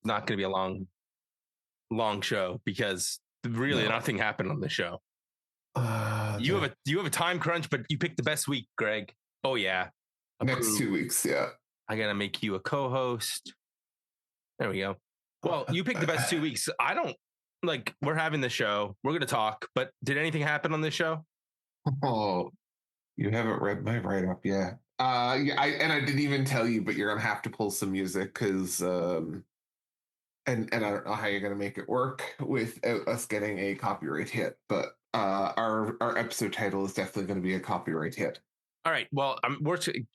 not going to be a long show because really nothing happened on the show. You have a time crunch, but you picked the best week, Greg. Oh yeah, next 2 weeks. Yeah, I gotta make you a co-host. There we go. Well, you picked the best 2 weeks. I don't like. We're having the show. We're gonna talk. But did anything happen on this show? Oh, you haven't read my write-up yet. Yeah, I didn't even tell you, but you're gonna have to pull some music because and I don't know how you're gonna make it work without us getting a copyright hit. But our episode title is definitely going to be a copyright hit. All right. Well,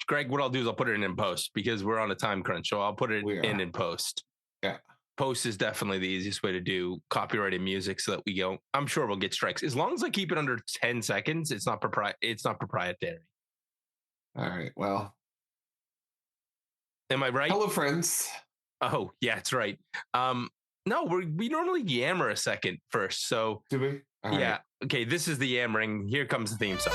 Greg. What I'll do is I'll put it in post because we're on a time crunch. So I'll put it in post. Yeah. Post is definitely the easiest way to do copyrighted music so that we go. I'm sure we'll get strikes as long as I keep it under 10 seconds. It's not proprietary. All right. Well, am I right? Hello, friends. Oh yeah, that's right. No, we normally yammer a second first. So do we? All yeah. Right. Okay. This is the yammering. Here comes the theme song.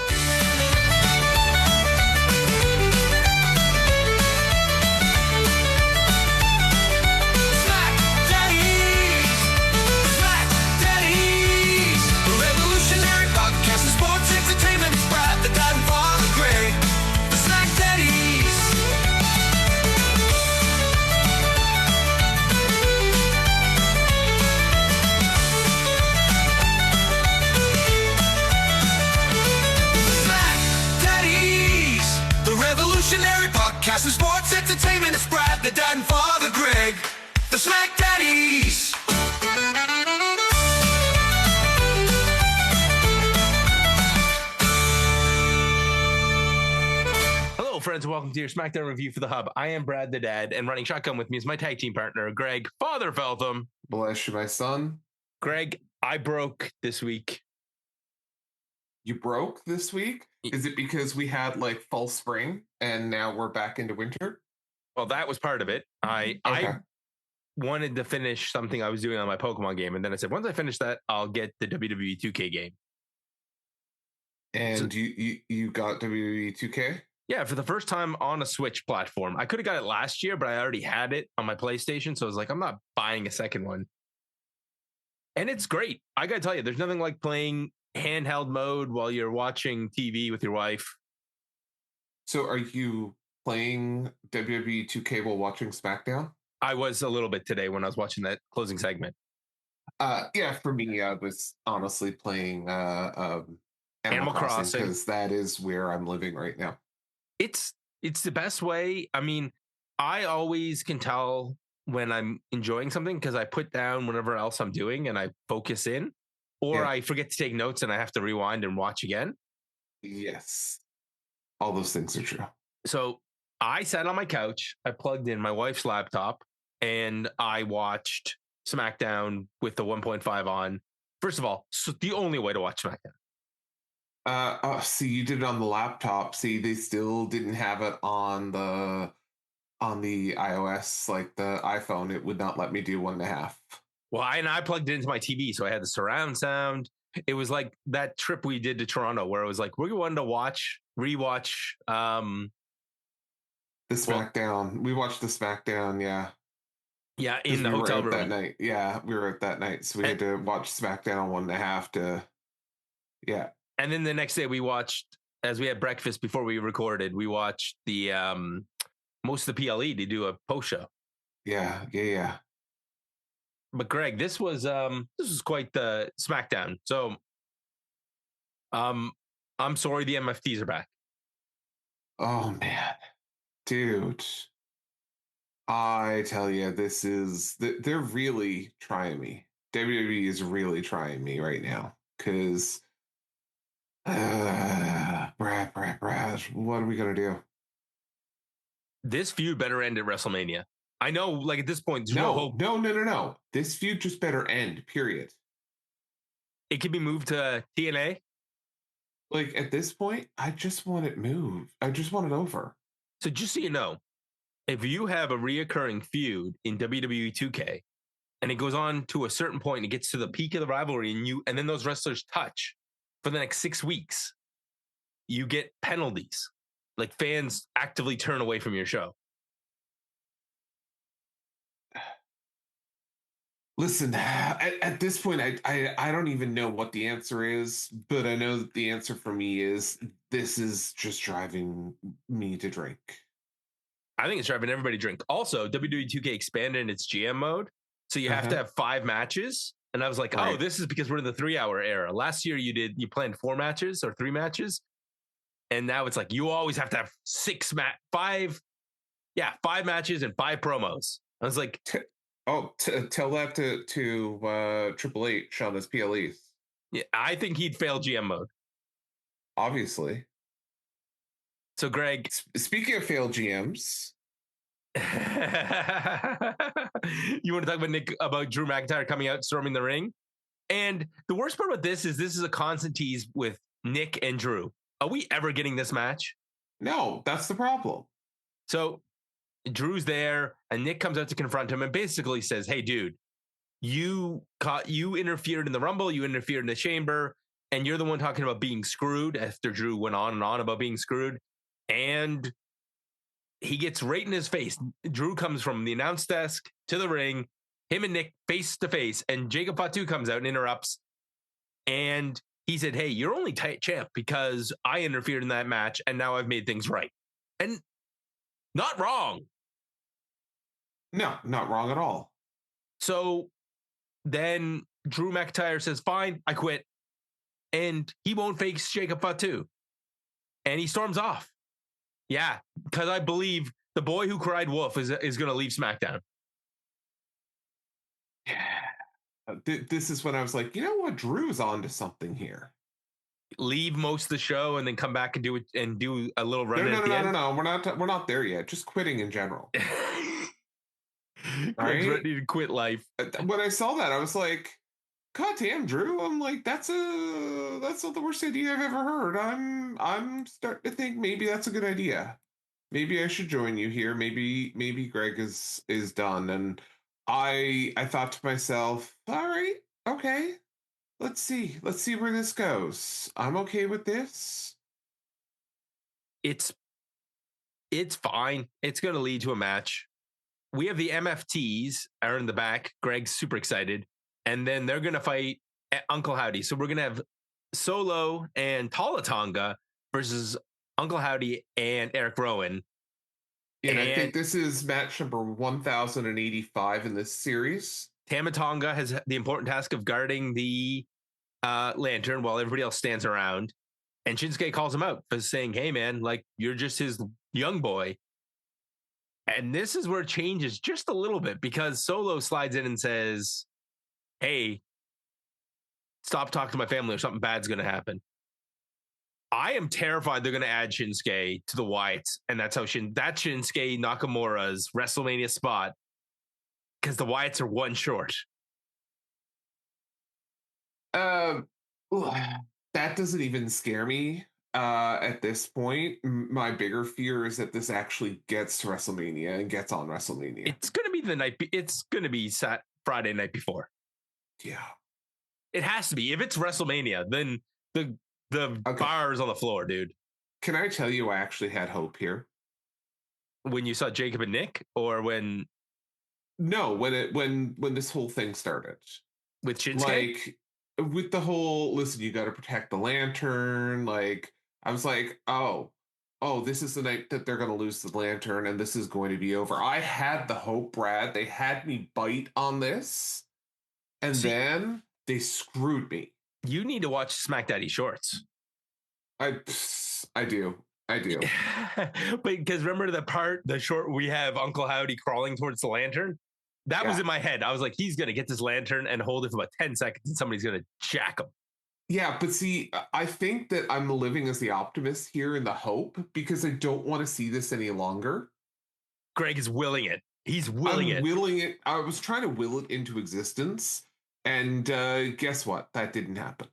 Podcast and sports entertainment is Brad, the dad and father Greg, the SmackDaddies. Hello, friends, and welcome to your SmackDown review for the Hub. I am Brad, the dad, and running shotgun with me is my tag team partner, Greg, Father Feltham. Bless you, my son. Greg, I broke this week. You broke this week? Is it because we had like fall spring and now we're back into winter? Well, that was part of it. I wanted to finish something I was doing on my Pokemon game, and then I said, once I finish that, I'll get the WWE 2K game. And so, you got WWE 2K? Yeah, for the first time on a Switch platform. I could have got it last year, but I already had it on my PlayStation, so I was like, I'm not buying a second one. And it's great. I gotta tell you, there's nothing like playing handheld mode while you're watching TV with your wife. So are you playing WWE 2K while watching SmackDown? I was a little bit today when I was watching that closing segment. Yeah, for me, I was honestly playing Animal Crossing because that is where I'm living right now. It's the best way. I mean, I always can tell when I'm enjoying something because I put down whatever else I'm doing and I focus in. Or I forget to take notes and I have to rewind and watch again. Yes. All those things are true. So I sat on my couch, I plugged in my wife's laptop, and I watched SmackDown with the 1.5 on. First of all, so the only way to watch SmackDown. See, you did it on the laptop. See, they still didn't have it on the iOS, like the iPhone. It would not let me do 1.5. Well, I plugged it into my TV, so I had the surround sound. It was like that trip we did to Toronto where it was like, we're going to rewatch the SmackDown. We watched the SmackDown, yeah. Yeah, in the hotel room. That night. Yeah, we were at that night. So we had to watch SmackDown 1.5 to, yeah. And then the next day we watched, as we had breakfast before we recorded, we watched the most of the PLE to do a post show. Yeah. But Greg, this was quite the SmackDown. So, I'm sorry the MFTs are back. Oh man, dude, I tell you, they're really trying me. WWE is really trying me right now because, Brad, what are we gonna do? This feud better end at WrestleMania. I know, like at this point, there's no hope. No. This feud just better end, period. It could be moved to TNA. Like at this point, I just want it moved. I just want it over. So just so you know, if you have a reoccurring feud in WWE 2K and it goes on to a certain point and it gets to the peak of the rivalry and then those wrestlers touch for the next 6 weeks, you get penalties. Like fans actively turn away from your show. Listen, at this point, I don't even know what the answer is, but I know that the answer for me is this is just driving me to drink. I think it's driving everybody to drink. Also, WWE 2K expanded its GM mode, so you have to have 5 matches. And I was like, oh, this is because we're in the 3-hour era. Last year you planned 4 matches or 3 matches, and now it's like you always have to have 5 matches and 5 promos. I was like, tell that to Triple H on his PLEs. Yeah, I think he'd fail GM mode. Obviously. So, Greg, speaking of failed GMs, you want to talk about Drew McIntyre coming out, storming the ring? And the worst part about this is a constant tease with Nick and Drew. Are we ever getting this match? No, that's the problem. So Drew's there, and Nick comes out to confront him and basically says, hey, dude, you interfered in the Rumble, you interfered in the Chamber, and you're the one talking about being screwed after Drew went on and on about being screwed. And he gets right in his face. Drew comes from the announce desk to the ring, him and Nick face to face, and Jacob Fatu comes out and interrupts. And he said, hey, you're only champ because I interfered in that match, and now I've made things right. And not wrong. No, not wrong at all. So then Drew McIntyre says, fine, I quit. And he won't face Jacob Fatu. And he storms off. Yeah, because I believe the boy who cried wolf is going to leave SmackDown. Yeah. This is when I was like, you know what? Drew's on to something here. Leave most of the show and then come back and do it and do a little run. No. We're not there yet. Just quitting in general. Greg's ready to quit life. When I saw that, I was like, God damn, Drew. I'm like, that's not the worst idea I've ever heard. I'm starting to think maybe that's a good idea. Maybe I should join you here. Maybe Greg is done. And I thought to myself, all right, okay. Let's see where this goes. I'm okay with this. It's fine. It's going to lead to a match. We have the MFTs are in the back. Greg's super excited. And then they're going to fight Uncle Howdy. So we're going to have Solo and Talatonga versus Uncle Howdy and Eric Rowan. And I think this is match number 1085 in this series. Tama Tonga has the important task of guarding the lantern while everybody else stands around. And Shinsuke calls him out for saying, hey, man, like, you're just his young boy. And this is where it changes just a little bit because Solo slides in and says, hey, stop talking to my family or something bad's going to happen. I am terrified they're going to add Shinsuke to the Wyatts. And that's how that's Shinsuke Nakamura's WrestleMania spot because the Wyatts are one short. That doesn't even scare me at this point. My bigger fear is that this actually gets to WrestleMania and gets on WrestleMania. It's going to be the night. It's going to be Friday night before. Yeah, it has to be. If it's WrestleMania, then the bar is on the floor, dude. Can I tell you, I actually had hope here when you saw Jacob and Nick, or when? No, when this whole thing started with Shinsuke. Like, with the whole, listen, you got to protect the lantern. Like, I was like, oh, this is the night that they're going to lose the lantern and this is going to be over. I had the hope, Brad. They had me bite on this. And then they screwed me. You need to watch SmackDaddy shorts. I do. But because remember the short we have Uncle Howdy crawling towards the lantern? That was in my head. I was like, he's going to get this lantern and hold it for about 10 seconds and somebody's going to jack him. Yeah, but see, I think that I'm living as the optimist here in the hope because I don't want to see this any longer. Greg is willing it. He's willing it. I was trying to will it into existence. And guess what? That didn't happen.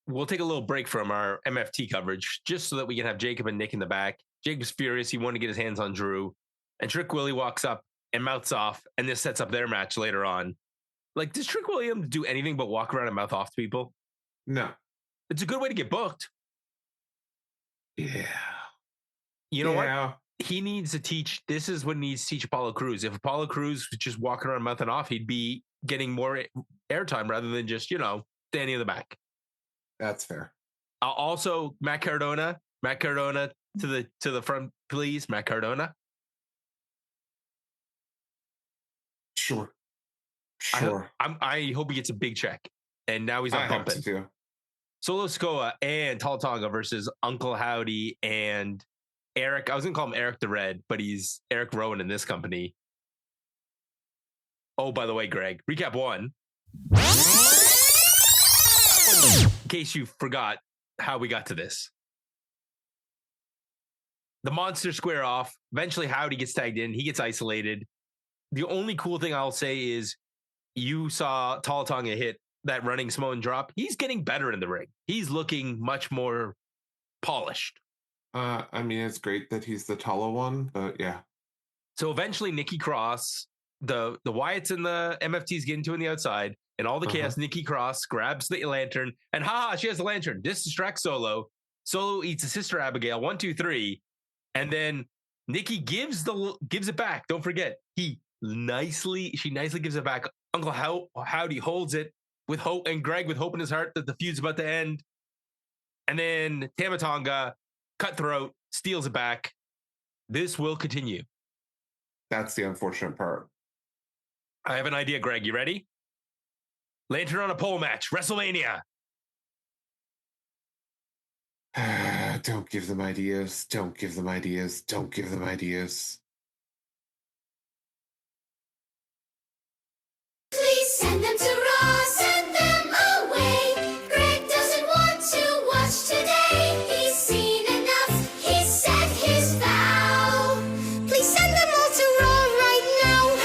We'll take a little break from our MFT coverage just so that we can have Jacob and Nick in the back. Jacob's furious. He wanted to get his hands on Drew. And Trick Willie walks up and mouths off. And this sets up their match later on. Like, does Trick Williams do anything but walk around and mouth off to people? No. It's a good way to get booked. Yeah. You know what? He needs to teach. This is what he needs to teach Apollo Crews. If Apollo Crews was just walking around mouthing off, he'd be getting more airtime rather than just, standing in the back. That's fair. Also, Matt Cardona to the front, please, Matt Cardona. Sure. I hope he gets a big check, and now he's not I bumping. hope so too. Solo Sikoa and Tonga versus Uncle Howdy and Eric. I was gonna call him Eric the Red, but he's Eric Rowan in this company. Oh, by the way, Greg, recap 1. In case you forgot how we got to this. The monsters square off. Eventually, Howdy gets tagged in. He gets isolated. The only cool thing I'll say is you saw Tonga hit that running Samoan drop. He's getting better in the ring. He's looking much more polished. I mean, it's great that he's the taller one, but yeah. So eventually, Nikki Cross, the Wyatts and the MFTs get into on the outside, and all the chaos. Nikki Cross grabs the lantern, and she has the lantern. This distracts Solo. Solo eats his sister Abigail. 1, 2, 3, and then Nikki gives it back. Don't forget, she nicely gives it back. Uncle Howdy holds it with hope, and Greg with hope in his heart that the feud's about to end. And then Tama Tonga, cutthroat, steals it back. This will continue. That's the unfortunate part. I have an idea, Greg. You ready? Lantern on a pole match, WrestleMania. Don't give them ideas. Don't give them ideas. Don't give them ideas. Please send them to Raw, send them away. Greg doesn't want to watch today. He's seen enough, he said his vow. Please send them all to Raw right now.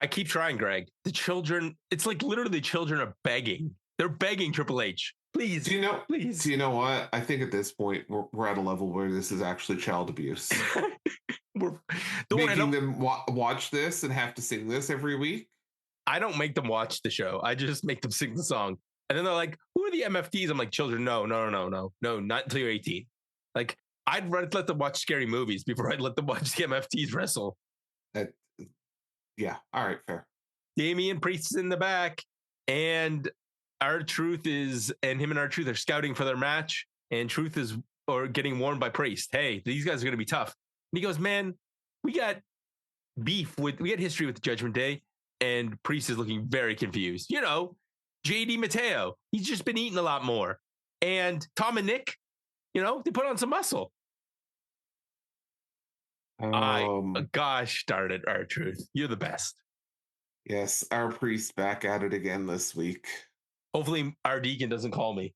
I keep trying, Greg. The children, it's like literally the children are begging. They're begging Triple H. Please. Please. Do you know what? I think at this point, we're at a level where this is actually child abuse. Making them watch this and have to sing this every week? I don't make them watch the show. I just make them sing the song. And then they're like, who are the MFTs? I'm like, children, no, not until you're 18. Like, I'd let them watch scary movies before I'd let them watch the MFTs wrestle. Yeah, all right, fair. Damian Priest is in the back, and R-Truth him and R-Truth are scouting for their match, and Truth is getting warned by Priest. Hey, these guys are going to be tough. And he goes, man, we got history with the Judgment Day, and Priest is looking very confused. JD Mateo, he's just been eating a lot more. And Tom and Nick, they put on some muscle. Gosh darn it, R-Truth. You're the best. Yes, our Priest back at it again this week. Hopefully our Deacon doesn't call me.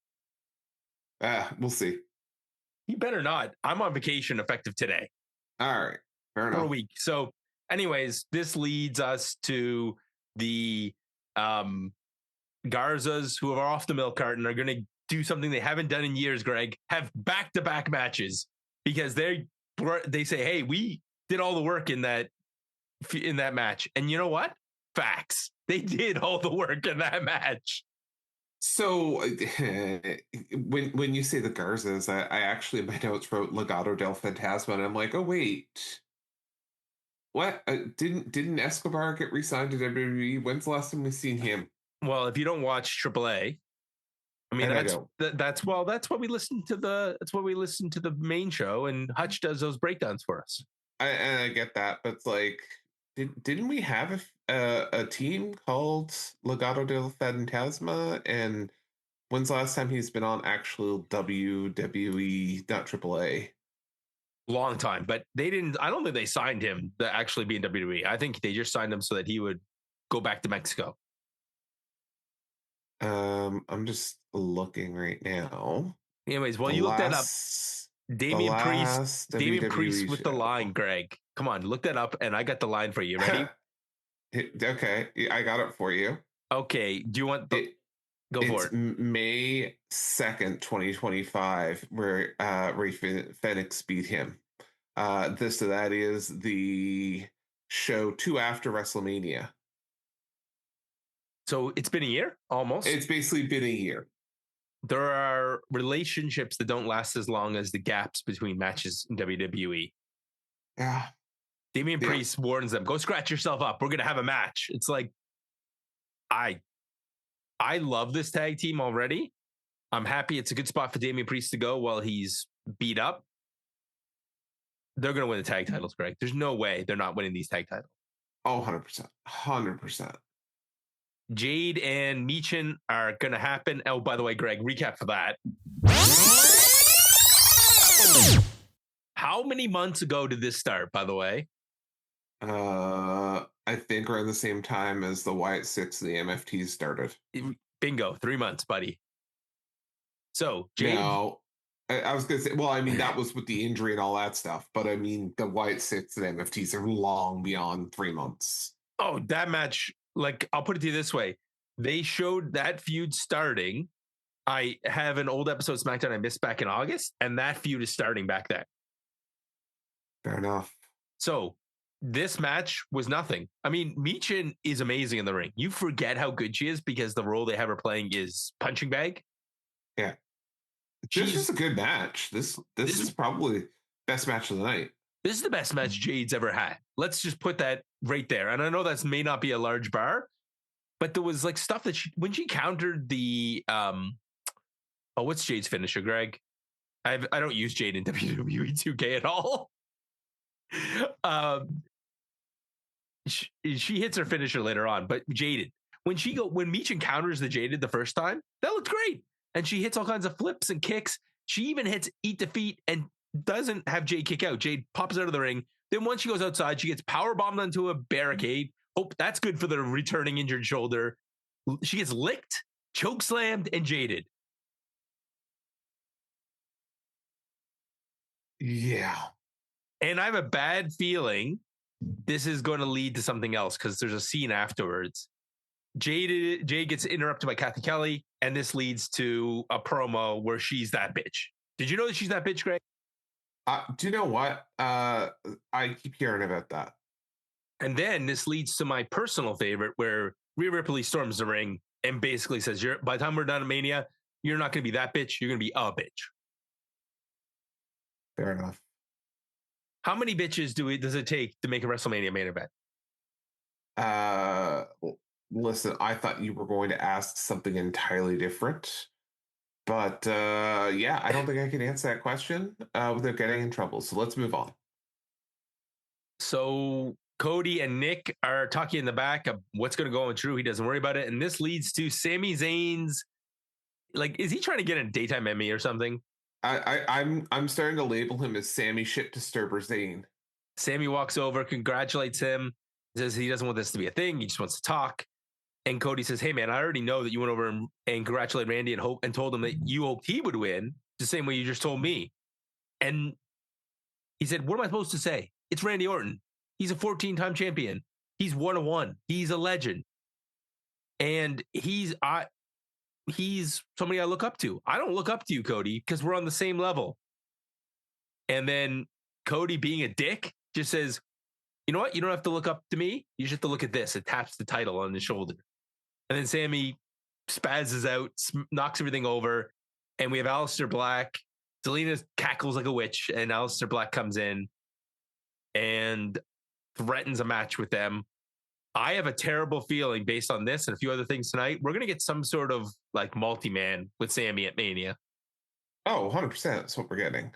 We'll see. He better not. I'm on vacation effective today. All right. Fair enough. For a week. So anyways, this leads us to the Garzas, who are off the milk carton, are going to do something they haven't done in years, Greg. Have back-to-back matches because they say, hey, we did all the work in that match. And you know what? Facts. They did all the work in that match. So when you say the Garzas, I actually in my notes wrote Legado Del Fantasma, and I'm like, oh wait, what? Didn't Escobar get re-signed to WWE? When's the last time we've seen him? Well, if you don't watch AAA, I mean that's what we listen to the main show, and Hutch does those breakdowns for us. I get that, but it's like, didn't we have a team called Legado del Fantasma? And when's the last time he's been on actual WWE, not AAA? Long time, but they didn't. I don't think they signed him to actually be in WWE. I think they just signed him so that he would go back to Mexico. I'm just looking right now. Anyways, while you look that up, Damian Priest with the line, Greg. Come on, look that up, and I got the line for you. Ready? Okay, I got it for you. Okay, do you want go for it? May 2nd, 2025, where Ray Phoenix beat him. That is the show 2 after WrestleMania. So it's been a year, almost. It's basically been a year. There are relationships that don't last as long as the gaps between matches in WWE. Yeah. Damian Yeah. Priest warns them, go scratch yourself up. We're going to have a match. It's like, I love this tag team already. I'm happy it's a good spot for Damian Priest to go while he's beat up. They're going to win the tag titles, Greg. There's no way they're not winning these tag titles. Oh, 100%. 100%. Jade and Michin are going to happen. Oh, by the way, Greg, recap for that. How many months ago did this start, by the way? I think around the same time as the Wyatt Sicks and the MFTs started. Bingo, 3 months, buddy. So, Jade. No, I was going to say, well, I mean, that was with the injury and all that stuff. But I mean, the Wyatt Sicks and MFTs are long beyond 3 months. Oh, that match, like, I'll put it to you this way. They showed that feud starting. I have an old episode of SmackDown I missed back in August, and that feud is starting back then. Fair enough. So this match was nothing. I mean, Michin is amazing in the ring. You forget how good she is because the role they have her playing is punching bag. Yeah. This is a good match. This is probably best match of the night. This is the best match Jade's ever had. Let's just put that right there. And I know that may not be a large bar, but there was like stuff that when she countered the what's Jade's finisher, Greg? I don't use Jade in WWE 2K at all. She hits her finisher later on, but Jaded. When Michin counters the Jaded the first time, that looked great. And she hits all kinds of flips and kicks. She even hits Eat Defeat and doesn't have Jade kick out. Jade pops out of the ring. Then once she goes outside, she gets power bombed onto a barricade. Oh, that's good for the returning injured shoulder. She gets licked, choke slammed, and Jaded. Yeah. And I have a bad feeling this is going to lead to something else because there's a scene afterwards. Jade gets interrupted by Kathy Kelly, and this leads to a promo where she's that bitch. Did you know that she's that bitch, Greg? Do you know what? I keep hearing about that. And then this leads to my personal favorite, where Rhea Ripley storms the ring and basically says, by the time we're done at Mania, you're not going to be that bitch. You're going to be a bitch. Fair enough. How many bitches does it take to make a WrestleMania main event? Listen, I thought you were going to ask something entirely different. But yeah, I don't think I can answer that question without getting in trouble. So let's move on. So Cody and Nick are talking in the back of what's going to go on with Drew. He doesn't worry about it. And this leads to Sami Zayn's, like, is he trying to get a daytime Emmy or something? I'm starting to label him as Sammy Shit Disturber Zayn. Sami walks over, congratulates him, says he doesn't want this to be a thing. He just wants to talk. And Cody says, hey, man, I already know that you went over and congratulated Randy and told him that you hoped he would win the same way you just told me. And he said, what am I supposed to say? It's Randy Orton. He's a 14-time champion. He's 1-1. He's a legend. And he's somebody I look up to. I don't look up to you, Cody, because we're on the same level. And then Cody, being a dick, just says, you know what? You don't have to look up to me. You just have to look at this. It taps the title on his shoulder. And then Sami spazzes out, knocks everything over. And we have Aleister Black. Zelina cackles like a witch. And Aleister Black comes in and threatens a match with them. I have a terrible feeling based on this and a few other things tonight. We're going to get some sort of like multi-man with Sami at Mania. Oh, 100%. That's what we're getting.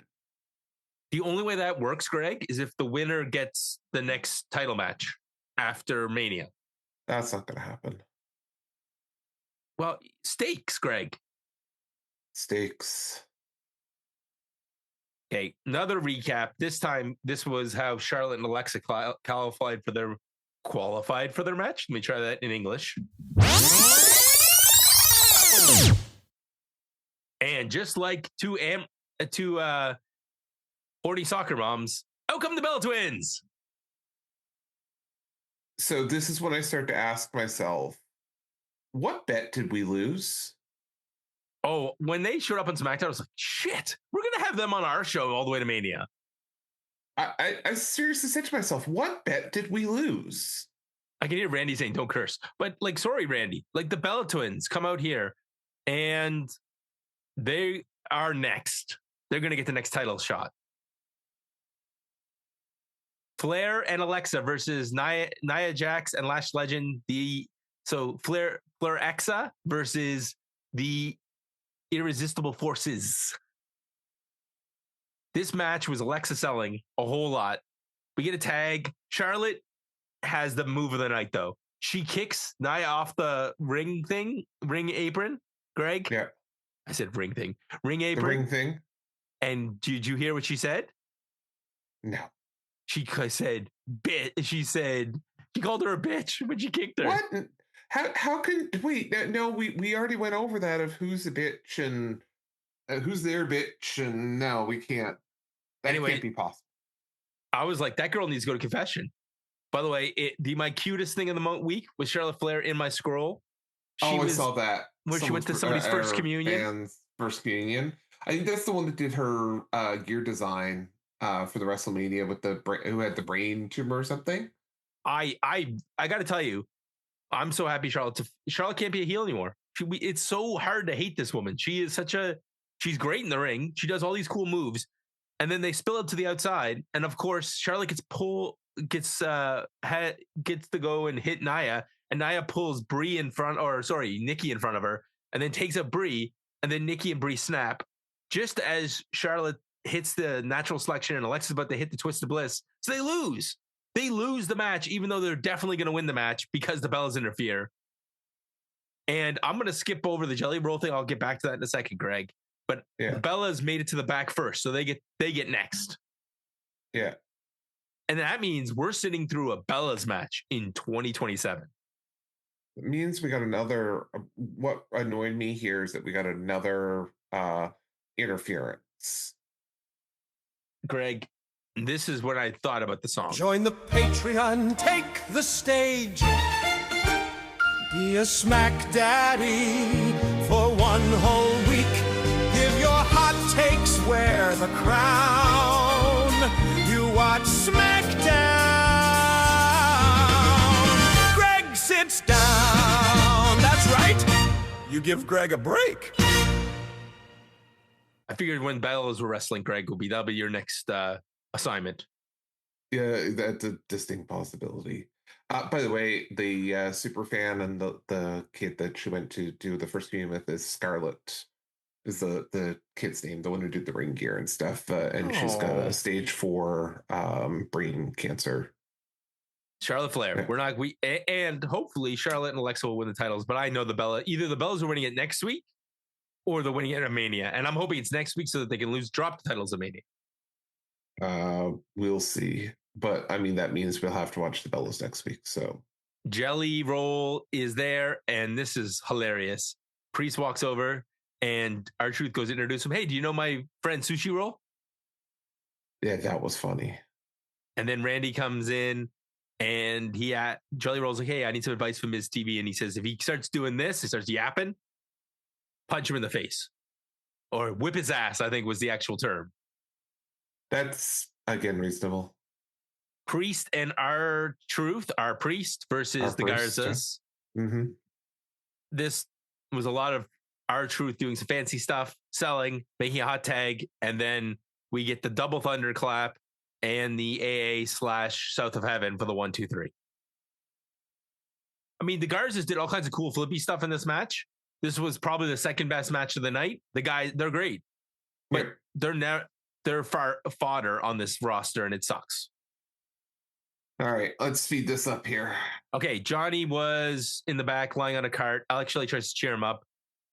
The only way that works, Greg, is if the winner gets the next title match after Mania. That's not going to happen. Well, stakes, Greg. Stakes. Okay, another recap. This time, this was how Charlotte and Alexa qualified for their match. Let me try that in English. And just like two horny soccer moms, out come the Bella Twins. So this is when I start to ask myself, what bet did we lose? Oh, when they showed up on SmackDown, I was like, shit, we're going to have them on our show all the way to Mania. I seriously said to myself, what bet did we lose? I can hear Randy saying, don't curse. But like, sorry, Randy, like the Bella Twins come out here and they are next. They're going to get the next title shot. Flair and Alexa versus Nia Jax and Lash Legend. So Flair Exa versus the Irresistible Forces. This match was Alexa selling a whole lot. We get a tag. Charlotte has the move of the night, though. She kicks Nia off the ring apron. Greg? Yeah. I said ring thing. Ring apron. The ring thing? And did you hear what she said? No. She said, bitch. She called her a bitch when she kicked her. What? How can, wait, no, we already went over that of who's a bitch and who's their bitch, and no, we can't. That can't be possible. I was like, that girl needs to go to confession. By the way, my cutest thing of the week was Charlotte Flair in my scroll. I saw that. Where she went to somebody's first communion. Fans' first communion. I think that's the one that did her gear design for the WrestleMania with who had the brain tumor or something. I got to tell you, I'm so happy Charlotte can't be a heel anymore. It's so hard to hate this woman. She is she's great in the ring. She does all these cool moves, and then they spill it to the outside. And of course, Charlotte gets to go and hit Nia, and Nia pulls Nikki in front of her, and then takes up Brie, and then Nikki and Brie snap. Just as Charlotte hits the natural selection and Alexa's about to hit the twist of bliss, so they lose. They lose the match, even though they're definitely going to win the match because the Bellas interfere. And I'm going to skip over the jelly roll thing. I'll get back to that in a second, Greg. But the Bellas made it to the back first, so they get next. Yeah. And that means we're sitting through a Bellas match in 2027. It means we got another. What annoyed me here is that we got another interference. Greg, this is what I thought about the song. Join the Patreon, take the stage. Be a SmackDaddy for one whole week. Give your hot takes, wear the crown. You watch SmackDown. Greg sits down. That's right. You give Greg a break. I figured when Bellas were wrestling, Greg, that'll be your next assignment. Yeah, that's a distinct possibility. By the way, the super fan and the kid that she went to do the first game with is Scarlett, is the kid's name, the one who did the ring gear and stuff, and she's got a stage 4 brain cancer. Charlotte Flair. Yeah. And hopefully Charlotte and Alexa will win the titles, but I know either the Bellas are winning it next week or they're winning it at Mania, and I'm hoping it's next week so that they can drop the titles at Mania. We'll see. But I mean, that means we'll have to watch the Bellas next week. So Jelly Roll is there, and this is hilarious. Priest walks over, and R-Truth goes to introduce him. Hey, do you know my friend Sushi Roll? Yeah, that was funny. And then Randy comes in, and Jelly Roll's like, hey, I need some advice from Miz TV. And he says, if he starts doing this, he starts yapping, punch him in the face. Or whip his ass, I think was the actual term. That's, again, reasonable. Priest and R-Truth, our Priest versus the Garzas. Yeah. Mm-hmm. This was a lot of R-Truth doing some fancy stuff, selling, making a hot tag, and then we get the double thunderclap and the AA/South of Heaven for the 1, 2, 3. I mean, the Garzas did all kinds of cool flippy stuff in this match. This was probably the second best match of the night. The guys, they're great, but they're far fodder on this roster, and it sucks. All right, let's speed this up here. Okay, Johnny was in the back lying on a cart. Alex Shelley tries to cheer him up,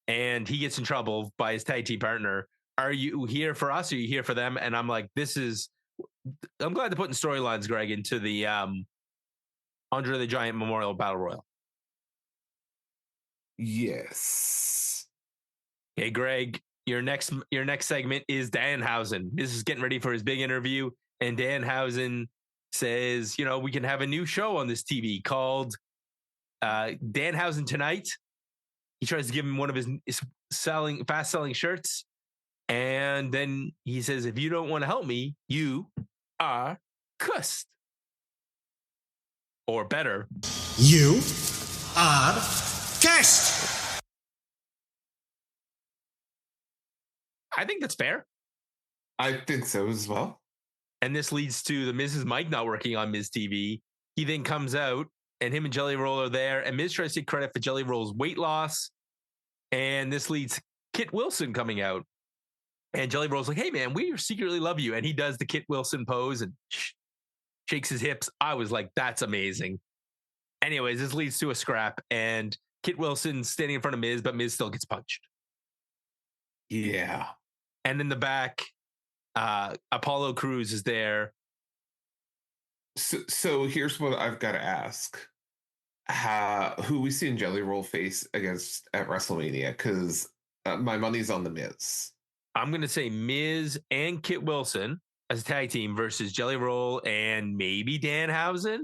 and he gets in trouble by his tag team partner. Are you here for us? Or are you here for them? And I'm like, I'm glad to put in storylines, Greg, into the Andre the Giant Memorial Battle Royal. Yes. Hey, Greg, your next segment is Danhausen. This is getting ready for his big interview, and Danhausen says, we can have a new show on this TV called Danhausen Tonight. He tries to give him one of his fast-selling shirts, and then he says, if you don't want to help me, you are cussed. Or better, you are cussed. I think that's fair. I think so as well. And this leads to the Miz's mic not working on Miz TV. He then comes out, and him and Jelly Roll are there. And Miz tries to take credit for Jelly Roll's weight loss. And this leads Kit Wilson coming out. And Jelly Roll's like, hey, man, we secretly love you. And he does the Kit Wilson pose and shakes his hips. I was like, that's amazing. Anyways, this leads to a scrap. And Kit Wilson standing in front of Miz, but Miz still gets punched. Yeah. And in the back, Apollo Crews is there. So here's what I've got to ask. Who we see in Jelly Roll face against at WrestleMania? Because my money's on the Miz. I'm going to say Miz and Kit Wilson as a tag team versus Jelly Roll and maybe Danhausen.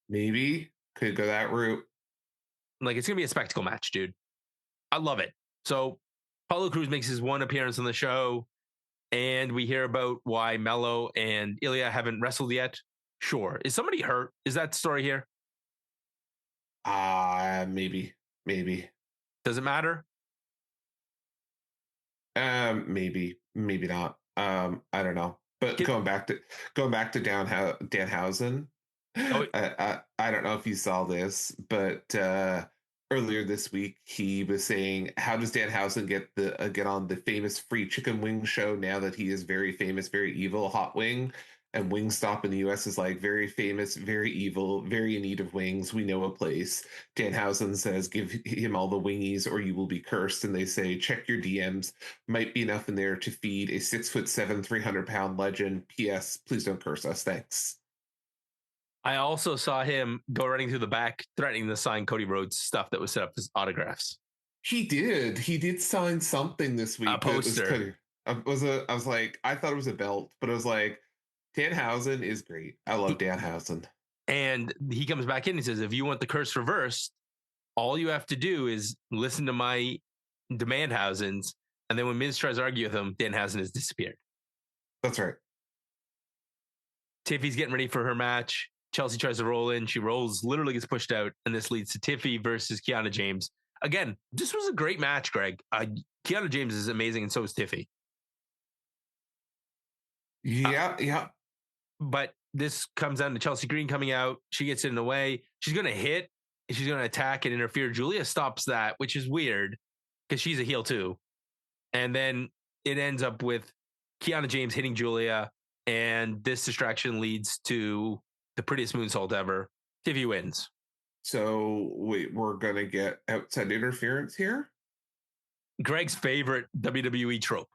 Maybe. Could go that route. Like, it's going to be a spectacle match, dude. I love it. So Apollo Crews makes his one appearance on the show, and we hear about why Mello and Ilya haven't wrestled yet. Sure. Is somebody hurt? Is that the story here? Maybe. Does it matter? Maybe not. I don't know. But going back to Danhausen, I don't know if you saw this, but earlier this week he was saying, how does Danhausen get on the famous free chicken wing show now that he is very famous, very evil, Hot Wing? And Wingstop in the US is like, very famous, very evil, very in need of wings. We know a place. Danhausen says, give him all the wingies or you will be cursed. And they say, check your DMs. Might be enough in there to feed a 6'7", 300-pound legend. P.S. Please don't curse us. Thanks. I also saw him go running through the back, threatening to sign Cody Rhodes stuff that was set up as autographs. He did sign something this week. A poster. I was like, I thought it was a belt, but I was like, Danhausen is great. I love Danhausen. And he comes back in and says, if you want the curse reversed, all you have to do is listen to my Demandhausens. And then when Miz tries to argue with him, Danhausen has disappeared. That's right. Tiffy's getting ready for her match. Chelsea tries to roll in. She rolls, literally gets pushed out. And this leads to Tiffy versus Kiana James. Again, this was a great match, Greg. Kiana James is amazing, and so is Tiffy. Yeah. But this comes down to Chelsea Green coming out. She gets in the way. She's going to hit. She's going to attack and interfere. Julia stops that, which is weird because she's a heel too. And then it ends up with Kiana James hitting Julia. And this distraction leads to the prettiest moonsault ever. Tiffy wins. So wait, we're going to get outside interference here? Greg's favorite WWE trope.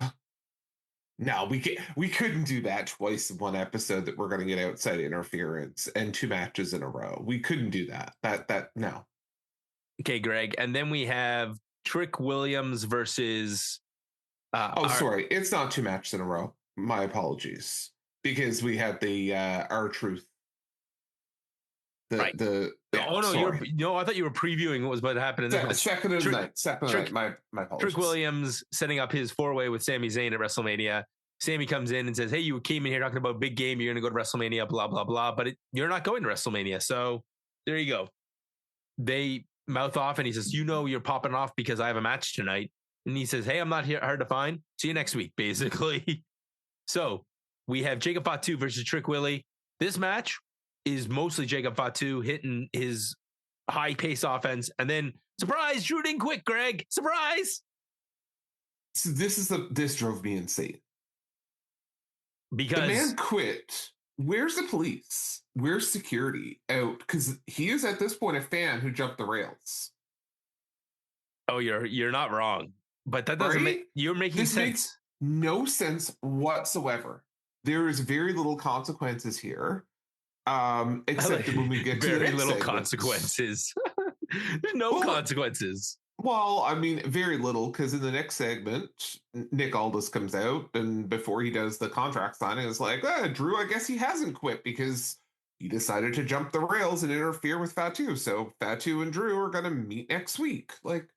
No, we couldn't do that twice in one episode that we're going to get outside interference and 2 matches in a row. We couldn't do that. No. Okay, Greg. And then we have Trick Williams versus... sorry. It's not 2 matches in a row. My apologies. Because we had the R-Truth. Right. I thought you were previewing what was about to happen in the match. Second of the night. My apologies. Trick Williams setting up his 4-way with Sami Zayn at WrestleMania. Sami comes in and says, hey, you came in here talking about big game. You're going to go to WrestleMania, blah, blah, blah. But you're not going to WrestleMania. So there you go. They mouth off and he says, you're popping off because I have a match tonight. And he says, hey, I'm not here hard to find. See you next week, basically. So we have Jacob Fatu versus Trick Willie. This match is mostly Jacob Fatu hitting his high-pace offense. And then, surprise, Drew didn't quit, Greg. Surprise! So this drove me insane. Because the man quit. Where's the police? Where's security out? Because he is at this point a fan who jumped the rails. Oh, you're not wrong. But that doesn't make... You're making sense. Makes no sense whatsoever. There is very little consequences here. Except that when we get to very little consequences. There's no consequences. Well, I mean, very little, because in the next segment, Nick Aldis comes out, and before he does the contract signing, it's like, Drew, I guess he hasn't quit because he decided to jump the rails and interfere with Fatu. So Fatu and Drew are going to meet next week. Like,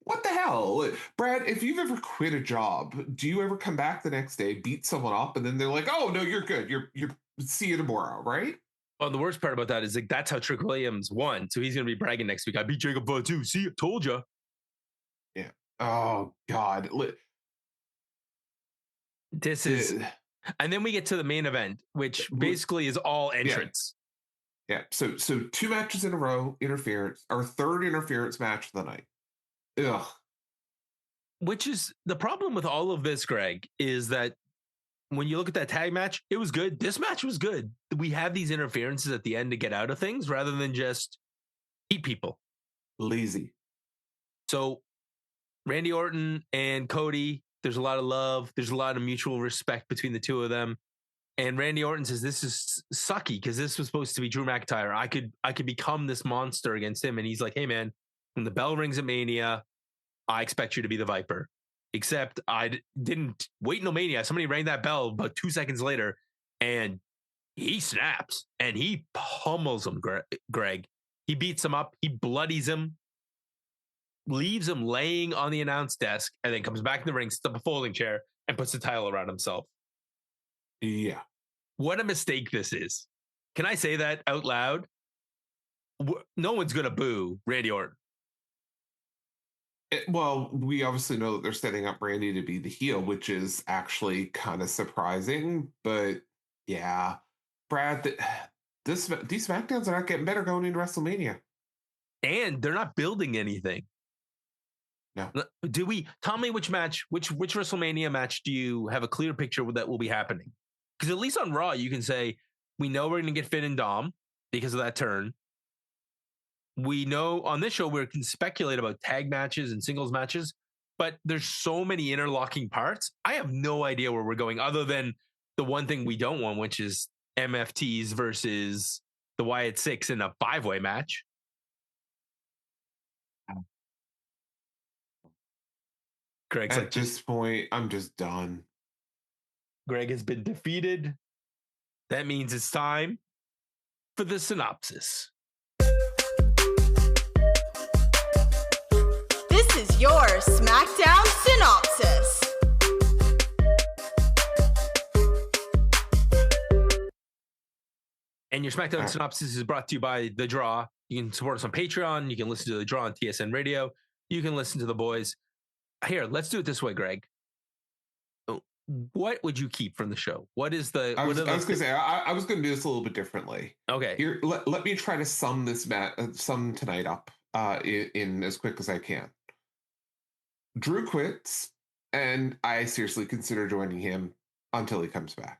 what the hell? Brad, if you've ever quit a job, do you ever come back the next day, beat someone up, and then they're like, oh, no, you're good. You're see you tomorrow, right? Well, the worst part about that is like that's how Trick Williams won. So he's going to be bragging next week. I beat Jacob Fatu. See, told you. Yeah. Oh, God. This is And then we get to the main event, which basically is all entrance. Yeah. So 2 matches in a row, interference, our third interference match of the night. Ugh. Which is the problem with all of this, Greg, is that when you look at that tag match, it was good. This match was good. We have these interferences at the end to get out of things rather than just eat people. Lazy. So Randy Orton and Cody, there's a lot of love. There's a lot of mutual respect between the two of them. And Randy Orton says, this is sucky because this was supposed to be Drew McIntyre. I could become this monster against him. And he's like, hey, man, when the bell rings at Mania, I expect you to be the Viper. Except I didn't wait until Mania. Somebody rang that bell about 2 seconds later, and he snaps and he pummels him, Greg. He beats him up. He bloodies him, leaves him laying on the announce desk, and then comes back in the ring, sits up a folding chair, and puts the title around himself. Yeah. What a mistake this is. Can I say that out loud? No one's going to boo Randy Orton. Well, we obviously know that they're setting up Randy to be the heel, which is actually kind of surprising. But yeah, Brad, these SmackDowns are not getting better going into WrestleMania. And they're not building anything. No. Tell me which WrestleMania match do you have a clear picture that will be happening? Because at least on Raw, you can say, we know we're going to get Finn and Dom because of that turn. We know on this show, we can speculate about tag matches and singles matches, but there's so many interlocking parts. I have no idea where we're going other than the one thing we don't want, which is MFTs versus the Wyatt Sicks in a 5-way match. Greg's At this point, I'm just done. Greg has been defeated. That means it's time for the synopsis. This is your SmackDown synopsis. And your SmackDown synopsis is brought to you by The Draw. You can support us on Patreon. You can listen to The Draw on TSN Radio. You can listen to the boys. Here, let's do it this way, Greg. What would you keep from the show? What is the? I was going to say I was going to do this a little bit differently. Okay. Here, let me try to sum tonight up in as quick as I can. Drew quits, and I seriously consider joining him until he comes back.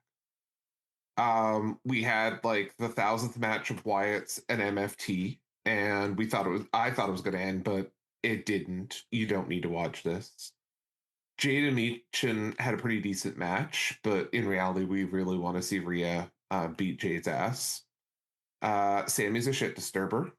We had like the 1,000th match of Wyatt's and MFT, and I thought it was going to end, but it didn't. You don't need to watch this. Jade and Michin had a pretty decent match, but in reality, we really want to see Rhea beat Jade's ass. Sami's a shit disturber.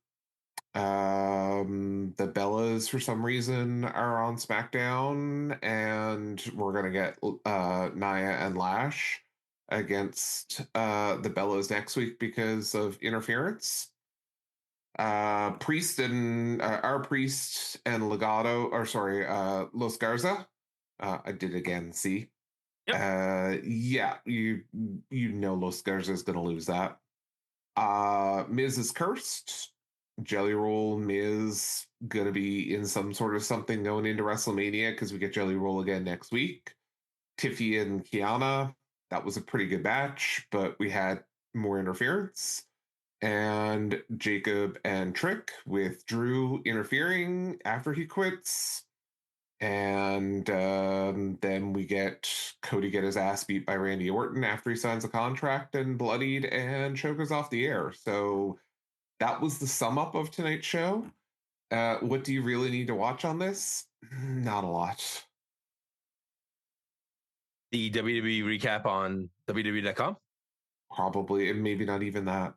The Bellas, for some reason, are on SmackDown, and we're going to get Nia and Lash against the Bellas next week because of interference. Priest and Legado, Los Garza. I did again. See, Yep. Yeah, you know Los Garza is going to lose that. Miz is cursed. Jelly Roll Miz gonna be in some sort of something going into WrestleMania because we get Jelly Roll again next week. Tiffy and Kiana, that was a pretty good match, but we had more interference. And Jacob and Trick with Drew interfering after he quits. And then we get Cody get his ass beat by Randy Orton after he signs a contract and bloodied and chokes off the air. So that was the sum up of tonight's show. What do you really need to watch on this? Not a lot. The WWE recap on WWE.com? Probably, and maybe not even that.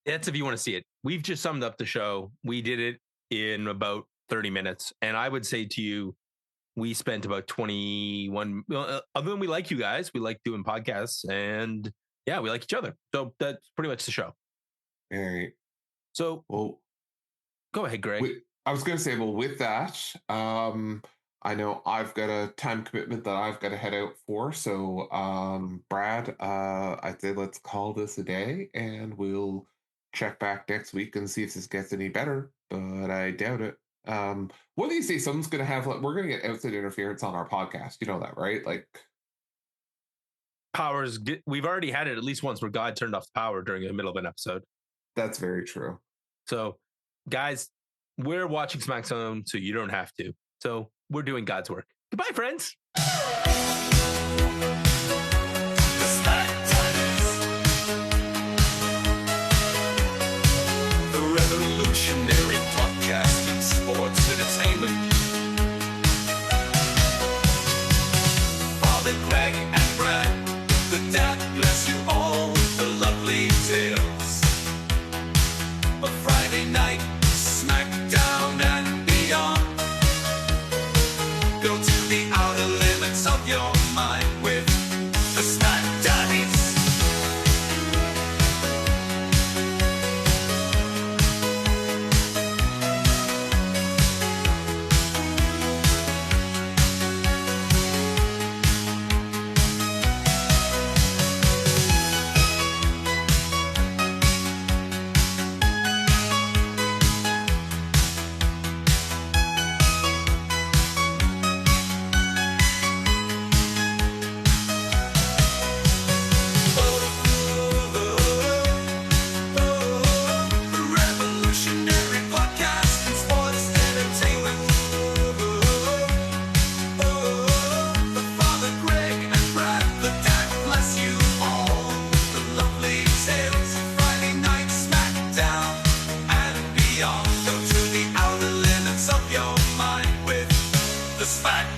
That's if you want to see it. We've just summed up the show. We did it in about 30 minutes. And I would say to you, we spent about 21. Other than we like you guys, we like doing podcasts, and yeah, we like each other. So that's pretty much the show. All right. So, well, go ahead, Greg. I was going to say, well, with that, I know I've got a time commitment that I've got to head out for. So, Brad, I'd say let's call this a day, and we'll check back next week and see if this gets any better. But I doubt it. What do you say? Someone's going to have, we're going to get outside interference on our podcast. You know that, right? Like, powers. We've already had it at least once where God turned off the power during the middle of an episode. That's very true. So, guys, we're watching SmackDown, so you don't have to. So we're doing God's work. Goodbye, friends. The revolutionary podcasting sports entertainment. Father Greg and Brad, the dad bless you all with the lovely tales of Friday night, SmackDown and beyond. Go to the outer limits of your mind with the SmackDaddies. Revolutionary podcast and sports entertainment. The Father Greg and Brad, the dad bless you all. The lovely tales, Friday night SmackDown and beyond. Go to the outer limits of your mind with the SmackDown.